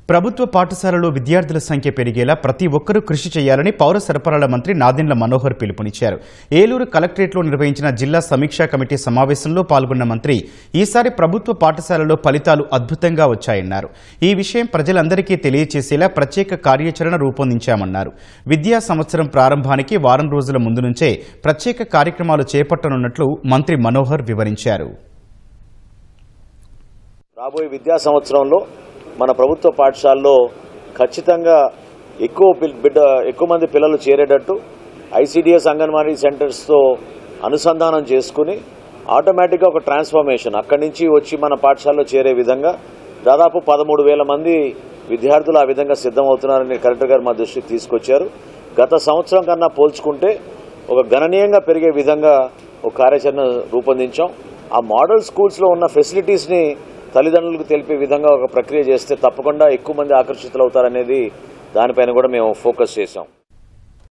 ప్రభుత్వ పాఠశాలలో విద్యార్థుల సంఖ్య పెరిగేలా ప్రతి ఒక్కరూ కృషి చేయాలని పౌర సరఫరాల మంత్రి నాదెండ్ల మనోహర్ పిలుపునిచ్చారు. ఏలూరు కలెక్టరేట్లో నిర్వహించిన జిల్లా సమీక్షా కమిటీ సమావేశంలో పాల్గొన్న మంత్రి ఈసారి ప్రభుత్వ పాఠశాలలో ఫలితాలు అద్భుతంగా వచ్చాయన్నారు. ఈ విషయం ప్రజలందరికీ తెలియచేసేలా ప్రత్యేక కార్యాచరణ రూపొందించామన్నారు. విద్యా సంవత్సరం ప్రారంభానికి వారం రోజుల ముందు నుంచే ప్రత్యేక కార్యక్రమాలు చేపట్టనున్నట్లు మంత్రి మనోహర్ వివరించారు. రాబోయే విద్యా సంవత్సరంలో మన ప్రభుత్వ పాఠశాలలో ఖచ్చితంగా ఎక్కువ మంది పిల్లలు చేరేటట్టు ఐసిడిఎస్ అంగన్వాడీ సెంటర్స్తో అనుసంధానం చేసుకుని ఆటోమేటిక్గా ఒక ట్రాన్స్ఫర్మేషన్ అక్కడి నుంచి వచ్చి మన పాఠశాలలో చేరే విధంగా దాదాపు 13,000 మంది విద్యార్థులు ఆ విధంగా సిద్ధమవుతున్నారని కలెక్టర్ గారు మా దృష్టికి తీసుకొచ్చారు. గత సంవత్సరం కన్నా పోల్చుకుంటే ఒక గణనీయంగా పెరిగే విధంగా ఒక కార్యాచరణ రూపొందించాం. ఆ మోడల్ స్కూల్స్లో ఉన్న ఫెసిలిటీస్ని తల్లిదండ్రులకు తెలిపే విధంగా ఒక ప్రక్రియ చేస్తే తప్పకుండా ఎక్కువ మంది ఆకర్షితులవుతారనేది దానిపైన కూడా మేము ఫోకస్ చేశాం.